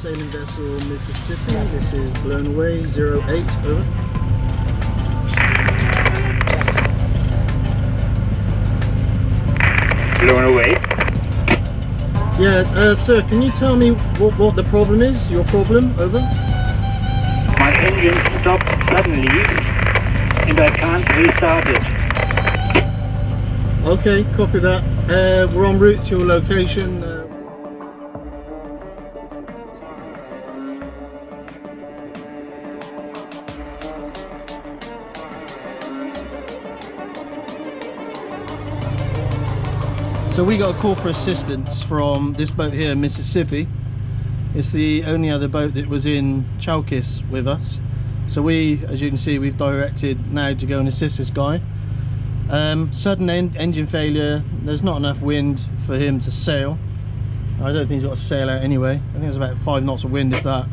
sailing vessel Mississippi. This is blown away 08, over. Blown away. Yeah, sir, can you tell me what the problem is? Your problem, over? My engine stopped suddenly and I can't restart it. Okay, copy that. We're en route to your location. So we got a call for assistance from this boat here, Mississippi. It's the only other boat that was in Chalkis with us. So we, as you can see, we've directed now to go and assist this guy. Sudden engine failure. There's not enough wind for him to sail. I don't think he's got to sail out anyway. I think there's about 5 knots of wind, if that.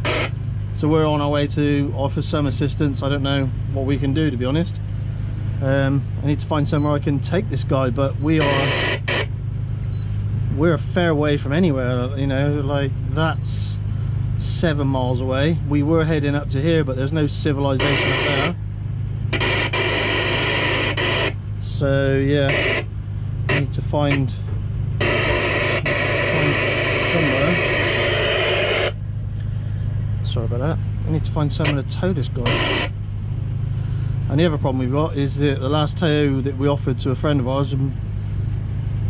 So we're on our way to offer some assistance. I don't know what we can do, to be honest. I need to find somewhere I can take this guy, but we're a fair way from anywhere, you know, like that's 7 miles away. We were heading up to here, but there's no civilization up there. So yeah, I need to find somewhere. Sorry about that. I need to find somewhere to tow this guy. And the other problem we've got is that the last tow that we offered to a friend of ours,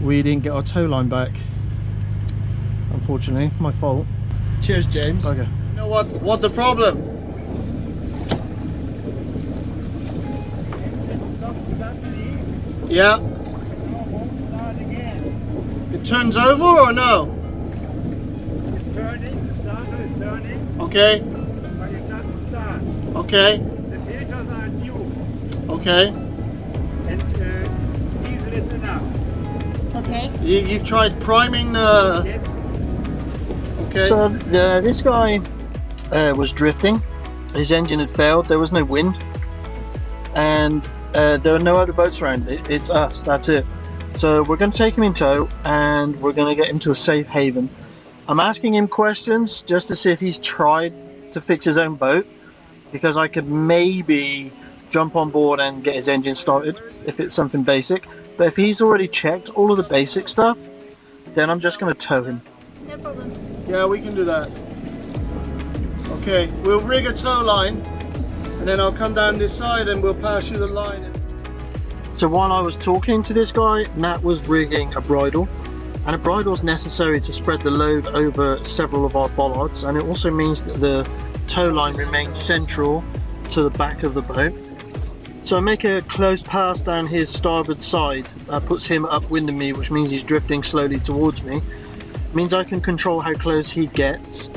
we didn't get our tow line back. Unfortunately, my fault. Cheers, James. Okay. You know what the problem? Yeah. It turns over or no? It's turning, the starter is turning. Okay. But it doesn't start. Okay. The filters are new. Okay. And diesel is enough. Okay. You've tried priming the... Yes. Okay. So this guy was drifting. His engine had failed. There was no wind, and there are no other boats around. It's us. That's it. So we're going to take him in tow, and we're going to get him to a safe haven. I'm asking him questions just to see if he's tried to fix his own boat, because I could maybe jump on board and get his engine started if it's something basic. But if he's already checked all of the basic stuff, then I'm just going to tow him. No problem. Yeah, we can do that. Okay, we'll rig a tow line, and then I'll come down this side and we'll pass you the line. So while I was talking to this guy, Nat was rigging a bridle, and a bridle is necessary to spread the load over several of our bollards, and it also means that the tow line remains central to the back of the boat. So I make a close pass down his starboard side, puts him upwind of me, which means he's drifting slowly towards me. It means I can control how close he gets,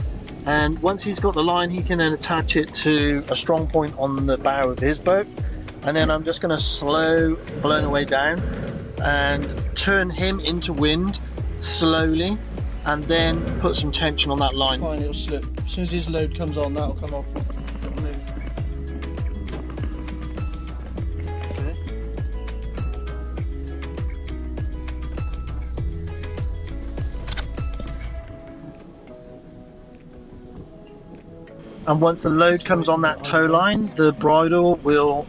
and once he's got the line, he can then attach it to a strong point on the bow of his boat, and then I'm just going to slow blown away down and turn him into wind slowly, and then put some tension on that line. Fine, it'll slip. As soon as his load comes on, that'll come off. And once the load comes on that tow line, the bridle will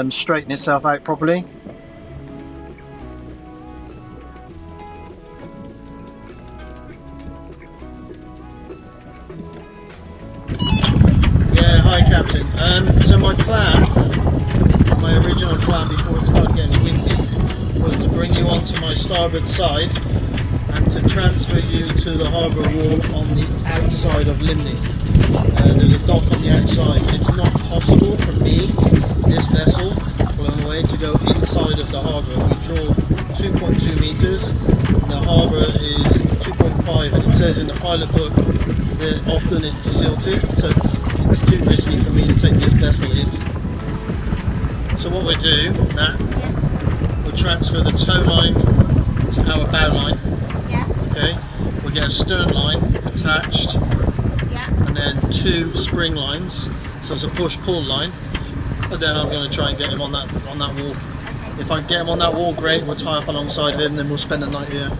straighten itself out properly. Yeah, hi Captain. So my original plan before it started getting windy was to bring you onto my starboard side and to transfer you to the harbour wall on the outside of Limney. There's a dock on the outside. It's not possible for me, this vessel, blown away, to go inside of the harbour. We draw 2.2 metres, the harbour is 2.5, and it says in the pilot book that often it's silted, so it's too risky for me to take this vessel in. So what we'll do, Nat, we'll transfer the tow line to our bow line. Yeah. Okay, we'll get a stern line attached. And then 2 spring lines, so it's a push-pull line, and then I'm going to try and get him on that wall. If I get him on that wall, great, we'll tie up alongside of him, then we'll spend the night here.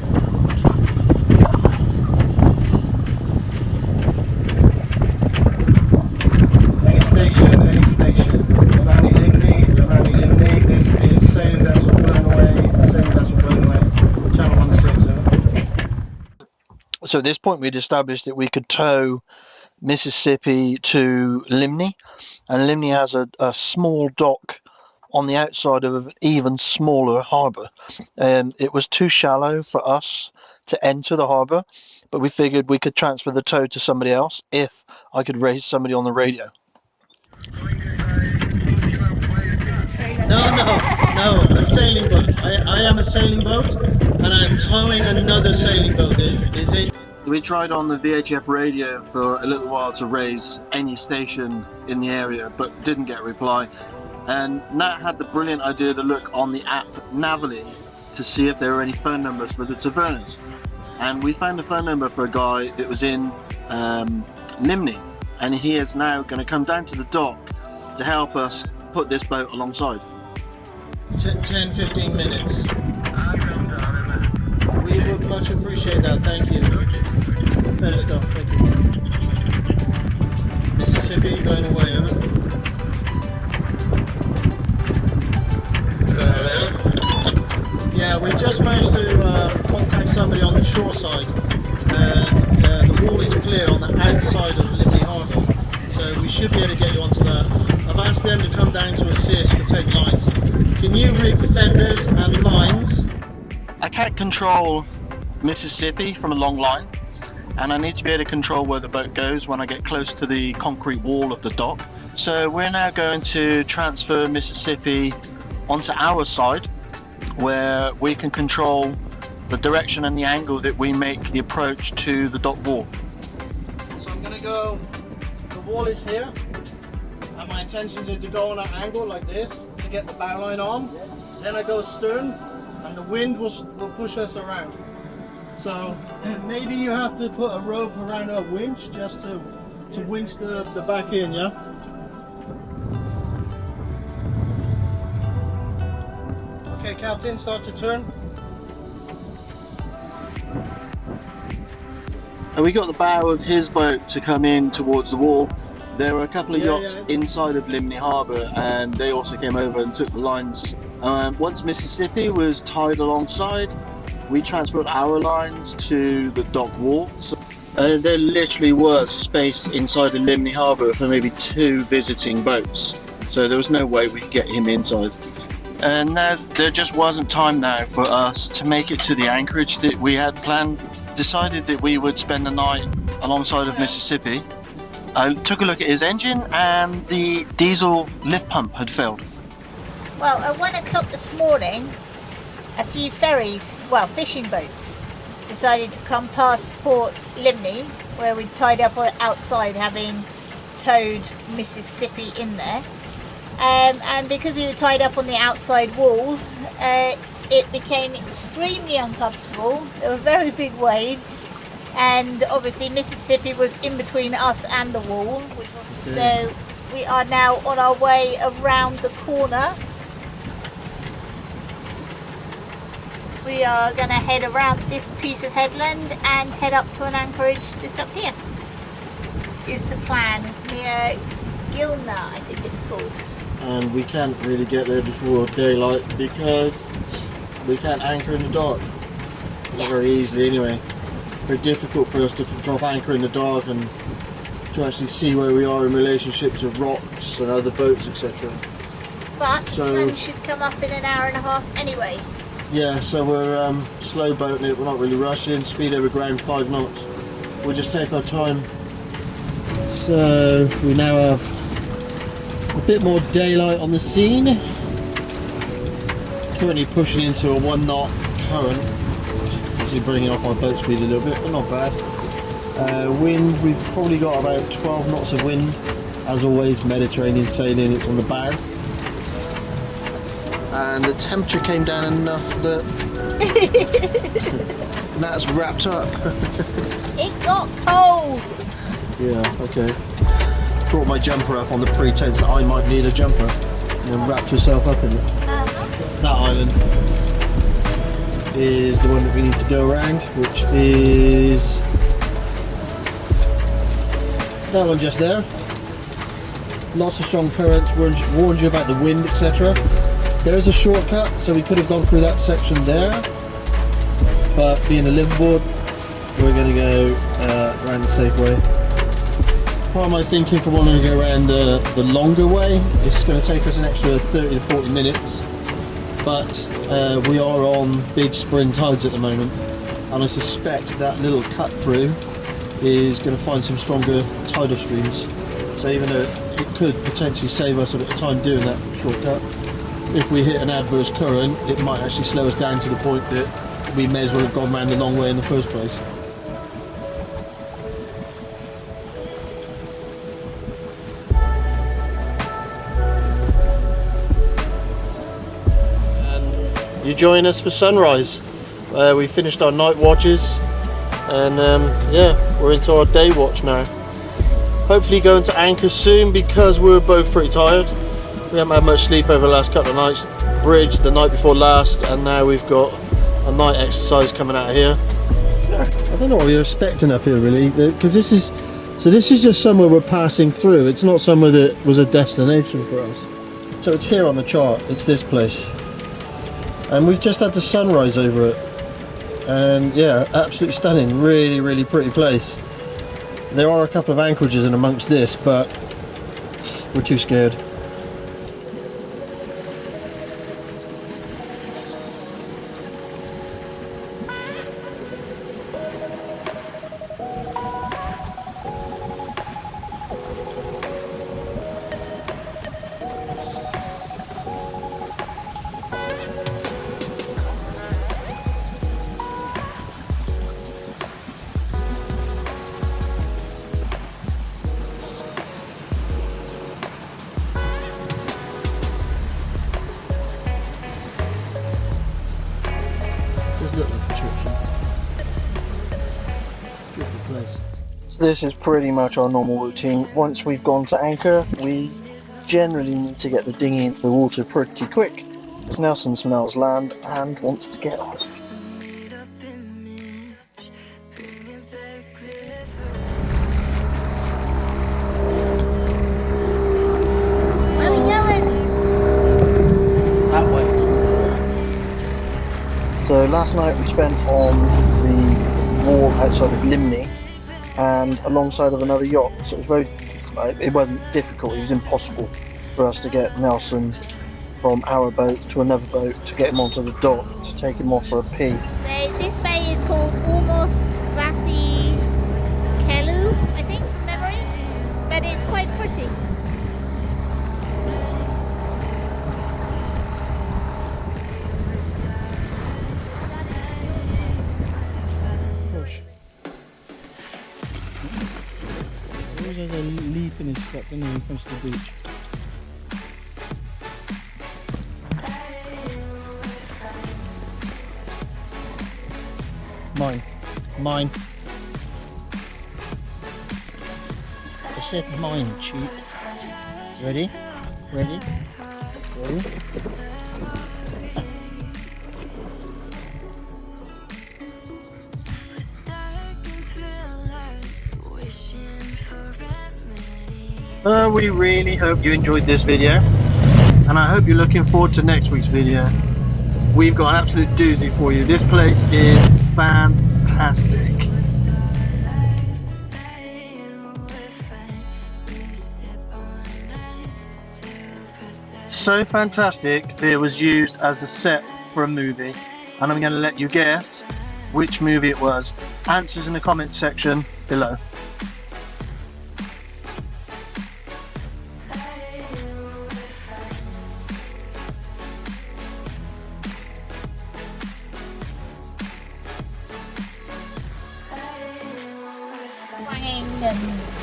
So at this point we'd established that we could tow Mississippi to Limney, and Limney has a small dock on the outside of an even smaller harbour. It was too shallow for us to enter the harbour, but we figured we could transfer the tow to somebody else if I could raise somebody on the radio. No, a sailing boat. I am a sailing boat, and I'm towing another sailing boat. Is it? We tried on the VHF radio for a little while to raise any station in the area, but didn't get a reply. And Nat had the brilliant idea to look on the app Navily to see if there were any phone numbers for the tavernas. And we found a phone number for a guy that was in Limney, and he is now going to come down to the dock to help us put this boat alongside. 10-15 minutes. We would much appreciate that, thank you. Better stuff, thank you. Mississippi going away, over. Yeah, we just managed to contact somebody on the shore side. The wall is clear on the outside of Limney Harbour, so we should be able to get you onto that. I've asked them to come down to assist to take lines. Can you rig fenders and lines? I can't control Mississippi from a long line, and I need to be able to control where the boat goes when I get close to the concrete wall of the dock. So we're now going to transfer Mississippi onto our side, where we can control the direction and the angle that we make the approach to the dock wall. So I'm going to go, the wall is here, and my intention is to go on an angle like this to get the bow line on. Then I go stern, and the wind will push us around. So maybe you have to put a rope around a winch just to winch the back in, yeah? Okay, Captain, start to turn. And we got the bow of his boat to come in towards the wall. There were a couple of yachts inside of Limney Harbour, and they also came over and took the lines. Once Mississippi was tied alongside, we transferred our lines to the dock wall. So, there literally was space inside of Limney Harbour for maybe 2 visiting boats, so there was no way we could get him inside. And there just wasn't time now for us to make it to the anchorage that we had planned. Decided that we would spend the night alongside of Mississippi. I took a look at his engine, and the diesel lift pump had failed. Well, at 1 o'clock this morning, a few ferries, well, fishing boats, decided to come past Port Limney, where we tied up outside, having towed Mississippi in there. And because we were tied up on the outside wall, it became extremely uncomfortable. There were very big waves, and obviously Mississippi was in between us and the wall. So we are now on our way around the corner. We are going to head around this piece of headland and head up to an anchorage just up here. Is the plan, near Gilna, I think it's called. And we can't really get there before daylight because we can't anchor in the dark. Not very easily anyway. Very difficult for us to drop anchor in the dark and to actually see where we are in relationship to rocks and other boats, etc. But the sun should come up in an hour and a half anyway. Yeah, so we're slow boating it, we're not really rushing, speed over ground 5 knots. We'll just take our time. So we now have a bit more daylight on the scene. Currently pushing into a 1 knot current, obviously bringing off our boat speed a little bit, but not bad. Wind, we've probably got about 12 knots of wind. As always, Mediterranean sailing, it's on the bow. And the temperature came down enough that Nat's wrapped up. It got cold. Yeah, okay. Brought my jumper up on the pretense that I might need a jumper, and then wrapped herself up in it. That island is the one that we need to go around, which is that one just there. Lots of strong currents, warned you about the wind, etc. There is a shortcut, so we could have gone through that section there, but being a liveaboard, we're going to go around the safe way. What am I thinking for wanting to go around the longer way? It's going to take us an extra 30 to 40 minutes, but we are on big spring tides at the moment, and I suspect that little cut through is going to find some stronger tidal streams. So even though it could potentially save us a bit of time doing that shortcut, if we hit an adverse current, it might actually slow us down to the point that we may as well have gone round the long way in the first place. And you join us for sunrise. We finished our night watches, and yeah, we're into our day watch now. Hopefully going to anchor soon because we're both pretty tired. We haven't had much sleep over the last couple of nights. Bridge the night before last, and now we've got a night exercise coming out of here. I don't know what we were expecting up here really, because this is just somewhere we're passing through. It's not somewhere that was a destination for us. So it's here on the chart. It's this place, and we've just had the sunrise over it, and yeah, absolutely stunning. Really, really pretty place. There are a couple of anchorages in amongst this, but we're too scared. This is pretty much our normal routine. Once we've gone to anchor, we generally need to get the dinghy into the water pretty quick, because Nelson smells land and wants to get off. Where are we going? That way. So last night we spent on the wharf outside of Limney, and alongside of another yacht, so it was it wasn't difficult, it was impossible for us to get Nelson from our boat to another boat to get him onto the dock to take him off for a pee. So this bay is called Almost Rathy Kelu, I think, from memory, but it's quite pretty. There's a leaf in his step when he comes to the beach. Mine. I said mine, cheap. Ready? We really hope you enjoyed this video, and I hope you're looking forward to next week's video. We've got an absolute doozy for you. This place is fantastic. So fantastic that it was used as a set for a movie, and I'm going to let you guess which movie it was. Answers in the comments section below.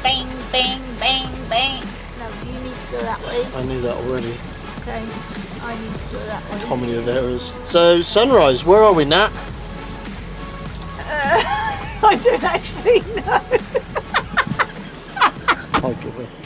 Bang, bang, bang, bang. No, you need to go that way. I knew that already. Okay, I need to go that way. Comedy of errors. So, sunrise, where are we, Nat? I don't actually know. I'll give it.